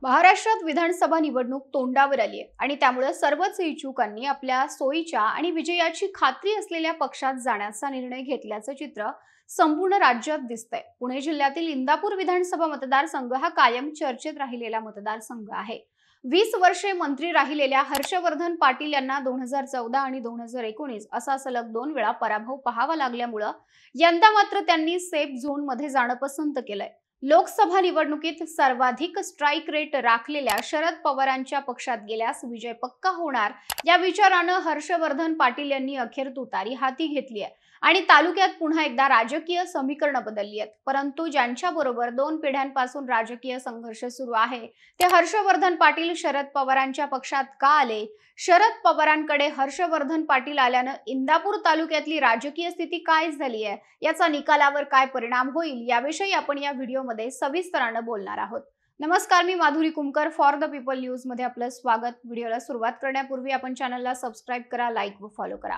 महाराष्ट्रात विधानसभा निवडणूक तोंडावर आली आहे आणि त्यामुळे सर्वच इच्छुकांनी आपल्या सोयीच्या आणि विजयाची खात्री असलेल्या पक्षात जाण्याचा निर्णय घेतल्याचं चित्र संपूर्ण राज्यात दिसतंय। पुणे जिल्ह्यातील इंदापूर विधानसभा मतदारसंघ हा कायम चर्चेत राहिलेला मतदारसंघ आहे। 20 वर्षे मंत्री राहिलेल्या हर्षवर्धन पाटील यांना 2014 आणि 2019 असा सलग 2 वेळा पराभव पाहावा लागल्यामुळे यंदा मात्र त्यांनी सेफ झोन मध्ये जाणं पसंत केलंय। लोकसभा निवडणुकीत सर्वाधिक स्ट्राइक रेट राखलेल्या शरद पवारांच्या पक्षात गेल्यास विजय पक्का होणार या विचारानं हर्षवर्धन पाटील यांनी अखेर तुतारी हाती घेतली आहे आणि तालुक्यात पुन्हा एकदा राजकीय समीकरण बदलली आहेत। परंतु ज्यांच्या बरोबर 2 पिढ्यांपासून राजकीय संघर्ष सुरू आहे ते हर्षवर्धन पाटील शरद पवारांच्या पक्षात का आले, शरद पवारांकडे हर्षवर्धन पाटील आल्यानं इंदापूर तालुक्यातली राजकीय स्थिती काय झाली आहे, याचा निकालावर काय परिणाम होईल याविषयी आपण या व्हिडिओमध्ये सविस्तराने बोलणार आहोत। नमस्कार, मी Madhuri Kumkar, for the people news मध्ये आपलं स्वागत। व्हिडिओला सुरुवात करण्यापूर्वी आपण चॅनलला सबस्क्राइब करा, लाईक व फॉलो करा।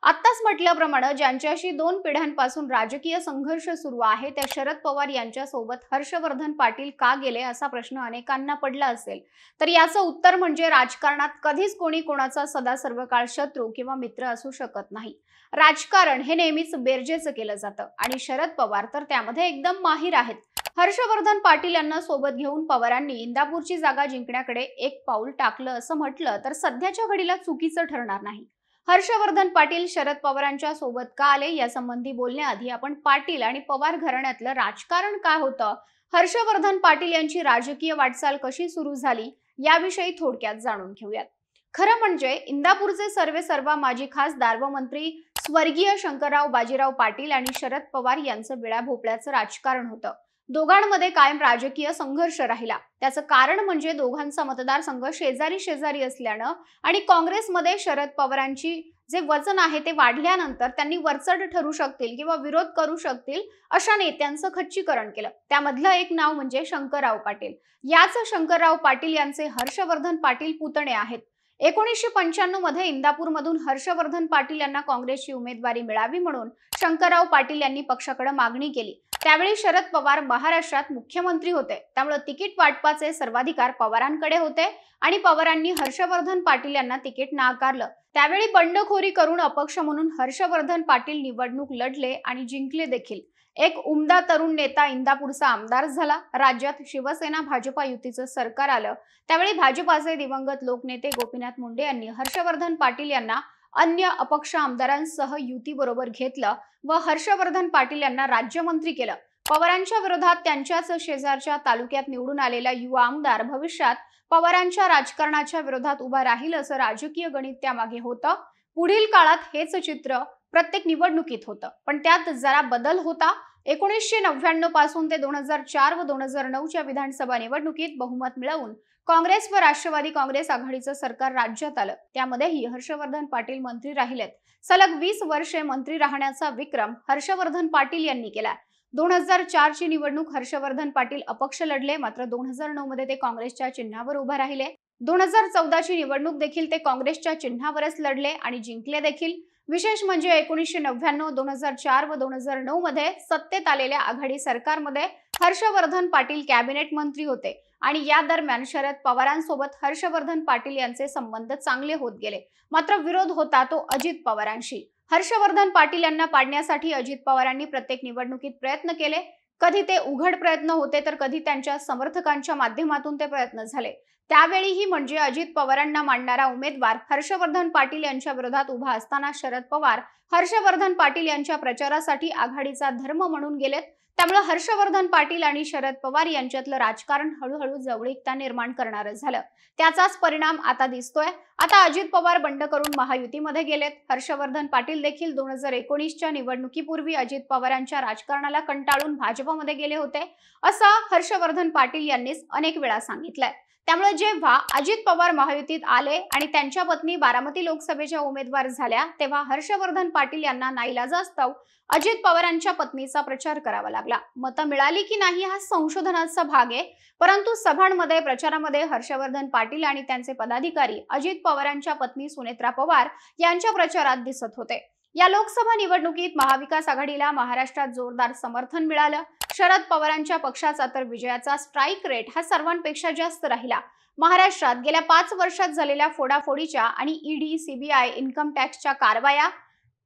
आत्ताच म्हटल्याप्रमाणे ज्यांच्याशी 2 पिढ्यांपासून राजकीय संघर्ष सुरू आहे त्या शरद पवार यांच्या सोबत हर्षवर्धन पाटील का गेले असा प्रश्न अनेकांना पडला असेल, तर याचं उत्तर म्हणजे राजकारणात कधीच कोणी कोणाचा सदा सर्वकाळ शत्रू किंवा मित्र असू शकत नाही। राजकारण हे नेहमीच बेरजेचं केलं जातं आणि शरद पवार तर त्यामध्ये एकदम माहिर आहेत। हर्षवर्धन पाटील यांना सोबत घेऊन पवारांनी इंदापूरची जागा जिंकण्याकडे एक पाऊल टाकलं असं म्हटलं तर सध्याच्या घडीला चुकीचं ठरणार नाही। हर्षवर्धन पाटील शरद पवारांच्या सोबत का आले यासंबंधी बोलण्याआधी आपण पाटील आणि पवार घराण्यातलं राजकारण काय होतं, हर्षवर्धन पाटील यांची राजकीय वाटचाल कशी सुरू झाली याविषयी थोडक्यात जाणून घेऊयात। खरं म्हणजे इंदापूरचे सर्वेसर्वा माजी खासदार व मंत्री स्वर्गीय शंकरराव बाजीराव पाटील आणि शरद पवार यांचं वेळाभोपळ्याचं राजकारण होतं। दोघांमध्ये कायम राजकीय संघर्ष राहिला। त्याचं कारण म्हणजे दोघांचा मतदारसंघ शेजारी शेजारी असल्यानं आणि काँग्रेसमध्ये शरद पवारांची जे वजन आहे ते वाढल्यानंतर त्यांनी वरचढ ठरू शकतील किंवा विरोध करू शकतील अशा नेत्यांचं खच्चीकरण केलं। त्यामधलं एक नाव म्हणजे शंकरराव पाटील। याच शंकरराव पाटील यांचे हर्षवर्धन पाटील पुतणे आहेत। 1995 मध्ये इंदापूरमधून हर्षवर्धन पाटील यांना काँग्रेसची उमेदवारी मिळावी म्हणून शंकरराव पाटील यांनी पक्षाकडे मागणी केली। त्यावेळी शरद पवार महाराष्ट्रात मुख्यमंत्री होते, त्यामुळे तिकीट वाटपाचे सर्वाधिकार पवारांकडे होते आणि पवारांनी हर्षवर्धन पाटील यांना तिकीट नाकारलं। त्यावेळी बंडखोरी करून अपक्ष म्हणून हर्षवर्धन पाटील निवडणूक लढले आणि जिंकले देखील। एक उमदा तरुण नेता इंदापूरचा आमदार झाला। राज्यात शिवसेना भाजपा युतीचं सरकार आलं, त्यावेळी भाजपाचे दिवंगत लोकनेते गोपीनाथ मुंडे यांनी हर्षवर्धन पाटील यांना अन्य अपक्ष आमदारांसह युतीबरोबर घेतलं व हर्षवर्धन पाटील यांना राज्यमंत्री केलं। पवारांच्या विरोधात त्यांच्याच शेजारच्या तालुक्यात निवडून आलेला युवा आमदार भविष्यात पवारांच्या राजकारणाच्या विरोधात उभा राहील असं राजकीय गणित त्यामागे होतं। पुढील काळात हेच चित्र प्रत्येक निवडणुकीत होतं, पण त्यात जरा बदल होता। 1999 पासून ते 2004 व 2009च्या विधानसभा निवडणुकीत बहुमत मिळवून काँग्रेस व राष्ट्रवादी काँग्रेस आघाडीचं सरकार राज्यात आलं। त्यामध्येही हर्षवर्धन पाटील मंत्री राहिलेत। सलग 20 वर्षे मंत्री राहण्याचा विक्रम हर्षवर्धन पाटील यांनी केला। 2004 ची निवडणूक हर्षवर्धन पाटील अपक्ष लढले, मात्र 2009 मध्ये ते काँग्रेसच्या चिन्हावर उभे राहिले। 2014 ची निवडणूक देखील ते काँग्रेसच्या चिन्हावरच लढले आणि जिंकले देखील। विशेष म्हणजे 1999, 2004 व 2009 मध्ये सत्तेत आलेल्या आघाडी सरकारमध्ये हर्षवर्धन पाटील कॅबिनेट मंत्री होते आणि या दरम्यान शरद पवारांसोबत हर्षवर्धन पाटील यांचे संबंध चांगले होत गेले। मात्र विरोध होता तो अजित पवारांशी। हर्षवर्धन पाटील यांना पाडण्यासाठी अजित पवारांनी प्रत्येक निवडणुकीत प्रयत्न केले। कधी ते उघड प्रयत्न होते तर कधी त्यांच्या समर्थकांच्या माध्यमातून ते प्रयत्न झाले। त्यावेळीही म्हणजे अजित पवारांना मानणारा उमेदवार हर्षवर्धन पाटील यांच्या विरोधात उभा असताना शरद पवार हर्षवर्धन पाटील यांच्या प्रचारासाठी आघाडीचा धर्म म्हणून गेलेत। त्यामुळे हर्षवर्धन पाटील आणि शरद पवार यांच्यातलं राजकारण हळूहळू जवळीकता निर्माण करणारं झालं। त्याचाच परिणाम आता दिसतोय। आता अजित पवार बंड करून महायुतीमध्ये गेलेत। हर्षवर्धन पाटील देखील 2019च्या निवडणुकीपूर्वी अजित पवारांच्या राजकारणाला कंटाळून भाजपमध्ये गेले होते असं हर्षवर्धन पाटील यांनीच अनेक वेळा सांगितलंय। त्यामुळे जेव्हा अजित पवार महायुतीत आले आणि त्यांच्या पत्नी बारामती लोकसभेच्या उमेदवार झाल्या तेव्हा हर्षवर्धन पाटील यांना नाईलाजास्तव अजित पवारांच्या पत्नीचा प्रचार करावा लागला। मतं मिळाली की नाही हा संशोधनाचा भाग आहे, परंतु सभांमध्ये प्रचारामध्ये हर्षवर्धन पाटील आणि त्यांचे पदाधिकारी अजित पवारांच्या पत्नी सुनेत्रा पवार यांच्या प्रचारात दिसत होते। या लोकसभा निवडणुकीत महाविकास आघाडीला महाराष्ट्रात जोरदार समर्थन मिळालं. शरद पवारांच्या पक्षाचा तर विजयाचा स्ट्राईक रेट हा सर्वांपेक्षा जास्त राहिला. महाराष्ट्रात गेल्या 5 वर्षात झालेल्या फोडाफोडीच्या आणि ईडी, सीबीआय, इन्कम टॅक्सच्या कारवाया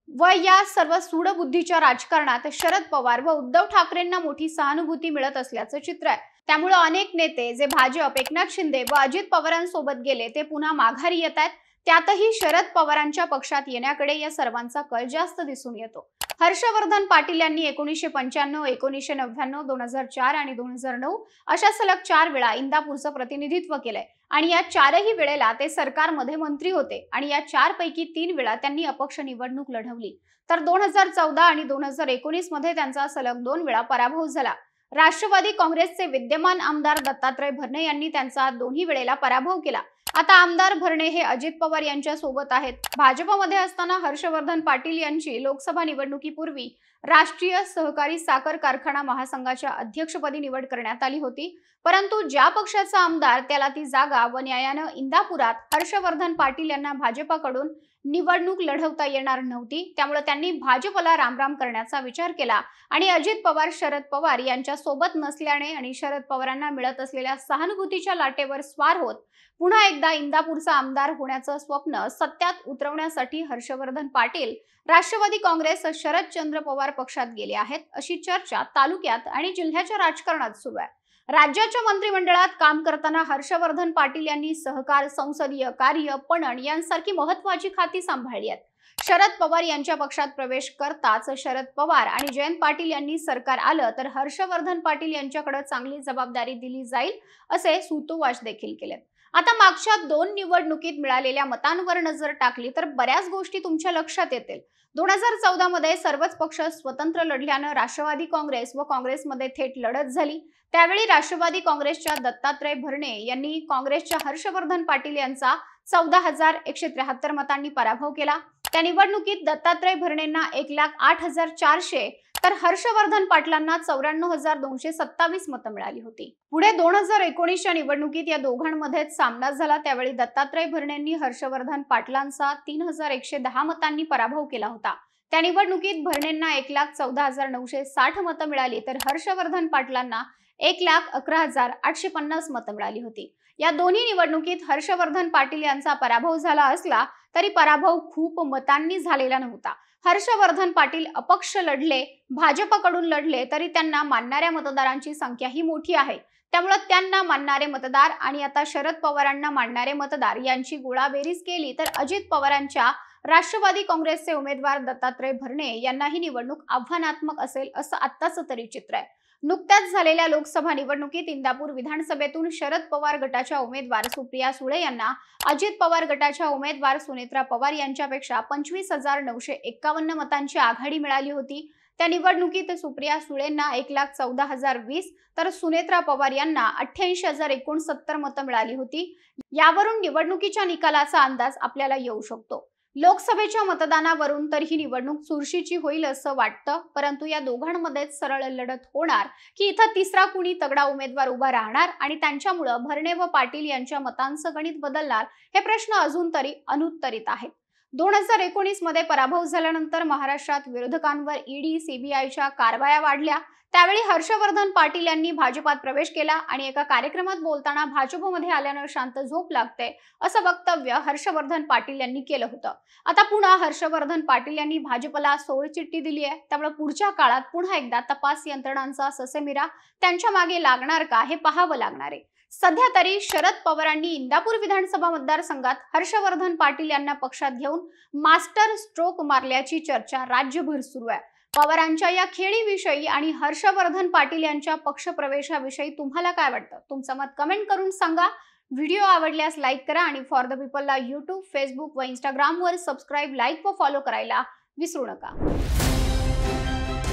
व या सर्व सूडबुद्धीच्या राजकारणात शरद पवार व उद्धव ठाकरेंना मोठी सहानुभूती मिळत असल्याचं चित्र आहे. त्यामुळे अनेक नेते जे भाजप, एकनाथ शिंदे व अजित पवारांसोबत गेले ते पुन्हा माघारी येत आहेत. त्यातही शरद पवारांच्या पक्षात येण्याकडे या सर्वांचा कल जास्त दिसून येतो. हर्षवर्धन पाटील यांनी 1995, 1999, 2004 आणि 2009 अशा सलग 4 वेळा इंदापूरचं प्रतिनिधित्व केलंय आणि या 4ही वेळेला ते सरकारमध्ये मंत्री होते आणि या 4 पैकी 3 वेळा त्यांनी अपक्ष निवडणूक लढवली. तर 2014 आणि 2019 मध्ये त्यांचा सलग 2 वेळा पराभव झाला. राष्ट्रवादी काँग्रेसचे विद्यमान आमदार दत्तात्रय भरणे यांनी त्यांचा दोन्ही वेळेला पराभव केला. आता आमदार भरणे हे अजित पवार यांच्या सोबत आहेत. भाजपमध्ये असताना हर्षवर्धन पाटील यांची लोकसभा निवडणुकीपूर्वी राष्ट्रीय सहकारी साखर कारखाना महासंघाच्या अध्यक्षपदी निवड करण्यात आली होती. परंतु ज्या पक्षाचा आमदार त्याला ती जागा व न्यायानं इंदापुरात हर्षवर्धन पाटील यांना भाजपाकडून निवडणूक लढवता येणार नव्हती. त्यामुळे त्यांनी भाजपला रामराम करण्याचा विचार केला आणि अजित पवार, शरद पवार यांच्या सोबत नसल्याने आणि शरद पवारांना मिळत असलेल्या सहानुभूतीच्या लाटेवर स्वार होत पुन्हा एकदा इंदापूरचा आमदार होण्याचं स्वप्न सत्यात उतरवण्यासाठी हर्षवर्धन पाटील राष्ट्रवादी काँग्रेस शरदचंद्र पवार पक्षात गेले आहेत, अशी चर्चा तालुक्यात आणि जिल्ह्याच्या राजकारणात सुरू आहे. राज्याच्या मंत्रिमंडळात काम करताना हर्षवर्धन पाटील यांनी सहकार, संसदीय कार्य, पणन यांसारखी महत्त्वाची खाती सांभाळली आहेत. शरद पवार यांच्या पक्षात प्रवेश करताच शरद पवार आणि जयंत पाटील यांनी सरकार आलं तर हर्षवर्धन पाटील यांच्याकडे चांगली जबाबदारी दिली जाईल असे सूतोवाच देखील केलेत. आता मागच्या 2 निवडणुकीत मिळालेल्या मतांवर नजर टाकली तर बऱ्याच गोष्टी तुमच्या लक्षात येतील. 2014 मध्ये सर्वच पक्ष स्वतंत्र लढल्यानं राष्ट्रवादी काँग्रेस व काँग्रेसमध्ये थेट लढत झाली. त्यावेळी राष्ट्रवादी काँग्रेसच्या दत्तात्रय भरणे यांनी काँग्रेसच्या हर्षवर्धन पाटील यांचा 14,173 मतांनी पराभव केला. त्या निवडणुकीत दत्तात्रय भरणेंना 1,08,400 तर हर्षवर्धन पाटलांना 94,227 मतं मिळाली होती. पुढे 2019च्या निवडणुकीत या दोघांमध्येच सामना झाला. त्यावेळी दत्तात्रय भरणेंनी हर्षवर्धन पाटलांचा 3,110 मतांनी पराभव केला होता. त्या निवडणुकीत भरणेंना 1,14,960 मतं मिळाली तर हर्षवर्धन पाटलांना 1,11,850 मतं मिळाली होती. या दोन्ही निवडणुकीत हर्षवर्धन पाटील यांचा पराभव झाला असला तरी पराभव खूप मतांनी झालेला नव्हता. हर्षवर्धन पाटील अपक्ष लढले, भाजपकडून लढले तरी त्यांना मानणाऱ्या मतदारांची संख्याही मोठी आहे. त्यामुळे त्यांना मानणारे मतदार आणि आता शरद पवारांना मानणारे मतदार यांची गोळाबेरीज केली तर अजित पवारांच्या राष्ट्रवादी काँग्रेसचे उमेदवार दत्तात्रय भरणे यांना ही निवडणूक आव्हानात्मक असेल असं आत्ताचं तरी चित्र आहे. नुकत्याच झालेल्या लोकसभा निवडणुकीत इंदापूर विधानसभेतून शरद पवार गटाच्या उमेदवार सुप्रिया सुळे यांना अजित पवार गटाच्या उमेदवार सुनेत्रा पवार यांच्यापेक्षा 25,951 मतांची आघाडी मिळाली होती. त्या निवडणुकीत सुप्रिया सुळेंना 1,14,020 तर सुनेत्रा पवार यांना 88,069 मतं मिळाली होती. यावरून निवडणुकीच्या निकालाचा अंदाज आपल्याला येऊ शकतो. लोकसभेच्या मतदानावरून तर ही निवडणूक चुरशीची होईल असं वाटतं. परंतु या दोघांमध्येच सरळ लढत होणार की इथं तिसरा कुणी तगडा उमेदवार उभा राहणार आणि त्यांच्यामुळे भरणे व पाटील यांच्या मतांचं गणित बदलणार हे प्रश्न अजून तरी अनुत्तरित आहेत. 2019 मध्ये पराभव झाल्यानंतर महाराष्ट्रात विरोधकांवर ईडी, सीबीआयच्या कारवाया वाढल्या. त्यावेळी हर्षवर्धन पाटील यांनी भाजपात प्रवेश केला आणि एका कार्यक्रमात बोलताना भाजपमध्ये आल्यानं शांत झोप लागते असं वक्तव्य हर्षवर्धन पाटील यांनी केलं होतं. आता पुन्हा हर्षवर्धन पाटील यांनी भाजपला सोडचिठ्ठी दिली आहे. त्यामुळे पुढच्या काळात पुन्हा एकदा तपास यंत्रणांचा ससेमिरा त्यांच्या मागे लागणार का हे पाहावं लागणार आहे. सध्या तरी शरद पवारांनी इंदापूर विधानसभा मतदारसंघात हर्षवर्धन पाटील यांना पक्षात घेऊन मास्टर स्ट्रोक मारल्याची चर्चा राज्यभर सुरू आहे. पवारांच्या या खेळीविषयी आणि हर्षवर्धन पाटील यांच्या पक्षप्रवेशाविषयी तुम्हाला काय वाटतं? तुमचं मत कमेंट करून सांगा. व्हिडिओ आवडल्यास लाईक करा आणि फॉर द पीपलला यूट्यूब, फेसबुक व इंस्टाग्रामवर सबस्क्राईब, लाईक व फॉलो करायला विसरू नका.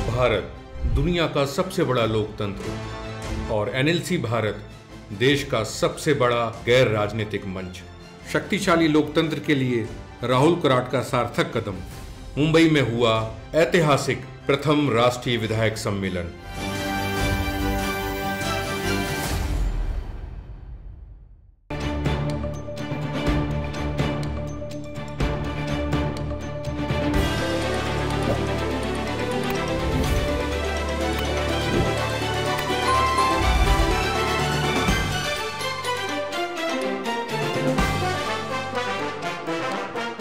भारत दुनिया का सबसे बड़ा लोकतंत्र और एनएलसी भारत देश का सबसे बड़ा गैर राजनीतिक मंच। शक्तिशाली लोकतंत्र के लिए राहुल कराट का सार्थक कदम। मुंबई में हुआ ऐतिहासिक प्रथम राष्ट्रीय विधायक सम्मेलन।